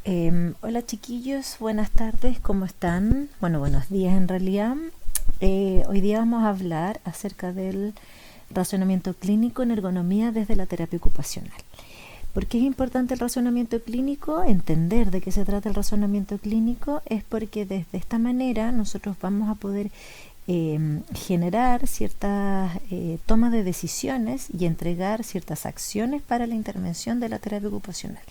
Hola chiquillos, buenas tardes, ¿cómo están? Bueno, buenos días en realidad. Hoy día vamos a hablar acerca del razonamiento clínico en ergonomía desde la terapia ocupacional. ¿Por qué es importante el razonamiento clínico? Entender de qué se trata el razonamiento clínico es porque desde esta manera nosotros vamos a poder generar ciertas tomas de decisiones y entregar ciertas acciones para la intervención de la terapia ocupacional.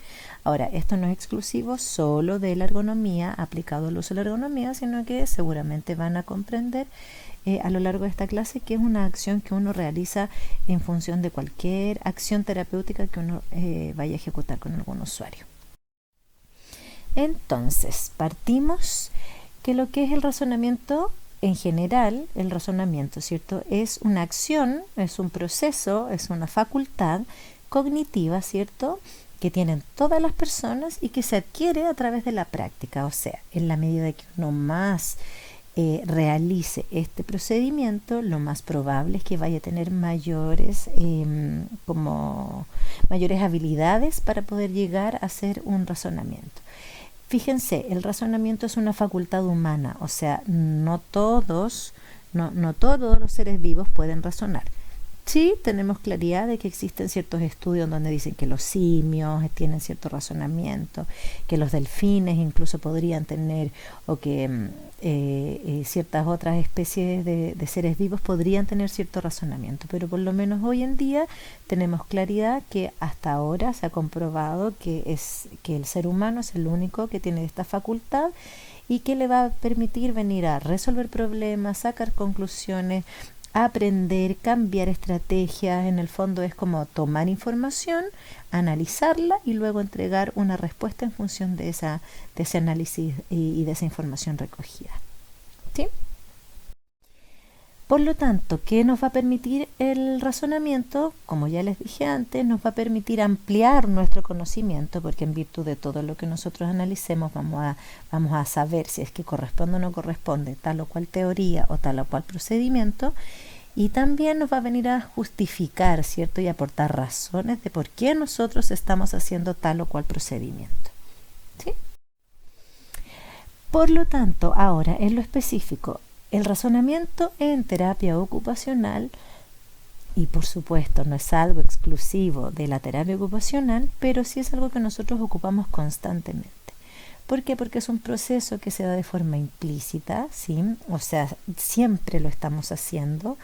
Ahora, esto no es exclusivo solo de la ergonomía, aplicado al uso de la ergonomía, sino que seguramente van a comprender a lo largo de esta clase que es una acción que uno realiza en función de cualquier acción terapéutica que uno vaya a ejecutar con algún usuario. Entonces, partimos que lo que es el razonamiento en general, el razonamiento, ¿cierto? Es una acción, es un proceso, es una facultad cognitiva, ¿cierto? Que tienen todas las personas y que se adquiere a través de la práctica. O sea, en la medida que uno más realice este procedimiento, lo más probable es que vaya a tener mayores habilidades para poder llegar a hacer un razonamiento. Fíjense, el razonamiento es una facultad humana, o sea, no todos los seres vivos pueden razonar. Sí, tenemos claridad de que existen ciertos estudios donde dicen que los simios tienen cierto razonamiento, que los delfines incluso podrían tener, o que ciertas otras especies de seres vivos podrían tener cierto razonamiento, pero por lo menos hoy en día tenemos claridad que hasta ahora se ha comprobado que el ser humano es el único que tiene esta facultad y que le va a permitir venir a resolver problemas, sacar conclusiones, aprender, cambiar estrategias. En el fondo es como tomar información, analizarla y luego entregar una respuesta en función de ese análisis y de esa información recogida. ¿Sí? Por lo tanto, ¿qué nos va a permitir el razonamiento? Como ya les dije antes, nos va a permitir ampliar nuestro conocimiento, porque en virtud de todo lo que nosotros analicemos vamos a saber si es que corresponde o no corresponde tal o cual teoría o tal o cual procedimiento, y también nos va a venir a justificar, ¿cierto? Y aportar razones de por qué nosotros estamos haciendo tal o cual procedimiento. ¿Sí? Por lo tanto, ahora en lo específico, el razonamiento en terapia ocupacional, y por supuesto no es algo exclusivo de la terapia ocupacional, pero sí es algo que nosotros ocupamos constantemente. ¿Por qué? Porque es un proceso que se da de forma implícita, ¿sí? O sea, siempre lo estamos haciendo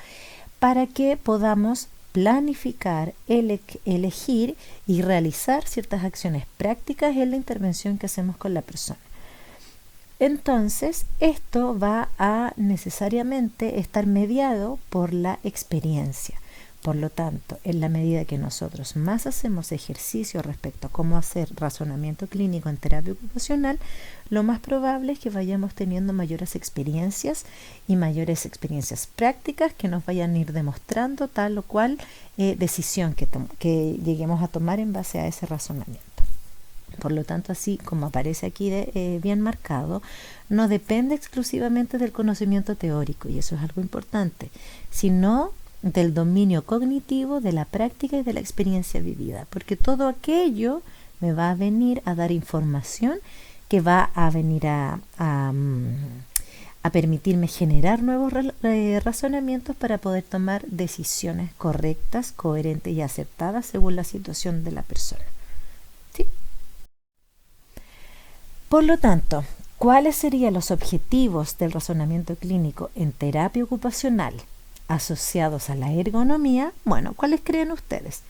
para que podamos planificar, elegir y realizar ciertas acciones prácticas en la intervención que hacemos con la persona. Entonces, esto va a necesariamente estar mediado por la experiencia. Por lo tanto, en la medida que nosotros más hacemos ejercicio respecto a cómo hacer razonamiento clínico en terapia ocupacional, lo más probable es que vayamos teniendo mayores experiencias y mayores experiencias prácticas que nos vayan a ir demostrando tal o cual decisión que lleguemos a tomar en base a ese razonamiento. Por lo tanto, así como aparece aquí bien marcado, no depende exclusivamente del conocimiento teórico, y eso es algo importante, sino del dominio cognitivo, de la práctica y de la experiencia vivida, porque todo aquello me va a venir a dar información que va a venir a permitirme generar nuevos razonamientos para poder tomar decisiones correctas, coherentes y acertadas según la situación de la persona. ¿Sí? Por lo tanto, ¿cuáles serían los objetivos del razonamiento clínico en terapia ocupacional asociados a la ergonomía? Bueno, ¿cuáles creen ustedes?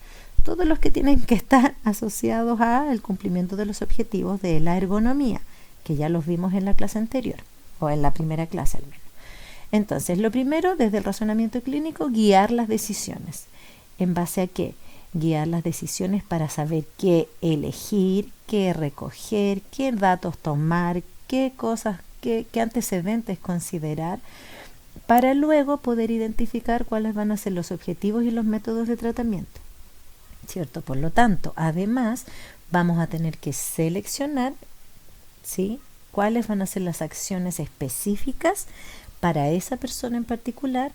Todos los que tienen que estar asociados al cumplimiento de los objetivos de la ergonomía, que ya los vimos en la clase anterior, o en la primera clase al menos. Entonces, lo primero, desde el razonamiento clínico, guiar las decisiones. ¿En base a qué? Guiar las decisiones para saber qué elegir, qué recoger, qué datos tomar, qué cosas, qué antecedentes considerar, para luego poder identificar cuáles van a ser los objetivos y los métodos de tratamiento, ¿cierto? Por lo tanto, además, vamos a tener que seleccionar, ¿sí?, cuáles van a ser las acciones específicas para esa persona en particular,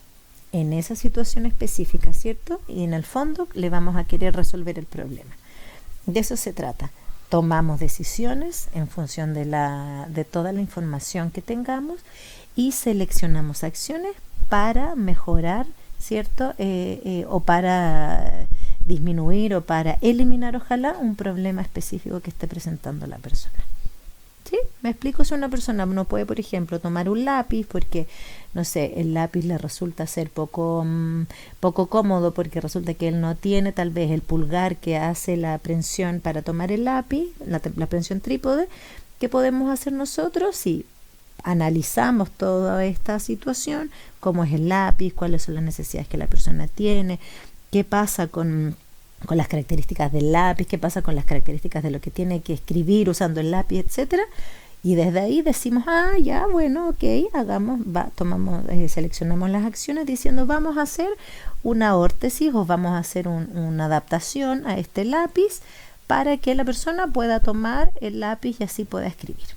en esa situación específica, ¿cierto? Y en el fondo le vamos a querer resolver el problema. De eso se trata. tomamos decisiones en función de toda la información que tengamos y seleccionamos acciones para mejorar, ¿cierto? O para disminuir o para eliminar, ojalá, un problema específico que esté presentando la persona. ¿Sí? Me explico. Si una persona no puede, por ejemplo, tomar un lápiz porque, no sé, el lápiz le resulta ser poco cómodo, porque resulta que él no tiene tal vez el pulgar que hace la prensión para tomar el lápiz, la prensión trípode. ¿Qué podemos hacer nosotros? Si analizamos toda esta situación, cómo es el lápiz, cuáles son las necesidades que la persona tiene, qué pasa con las características del lápiz, qué pasa con las características de lo que tiene que escribir usando el lápiz, etcétera. Y desde ahí decimos, ya, bueno, ok, seleccionamos las acciones diciendo vamos a hacer una órtesis o vamos a hacer una adaptación a este lápiz para que la persona pueda tomar el lápiz y así pueda escribir.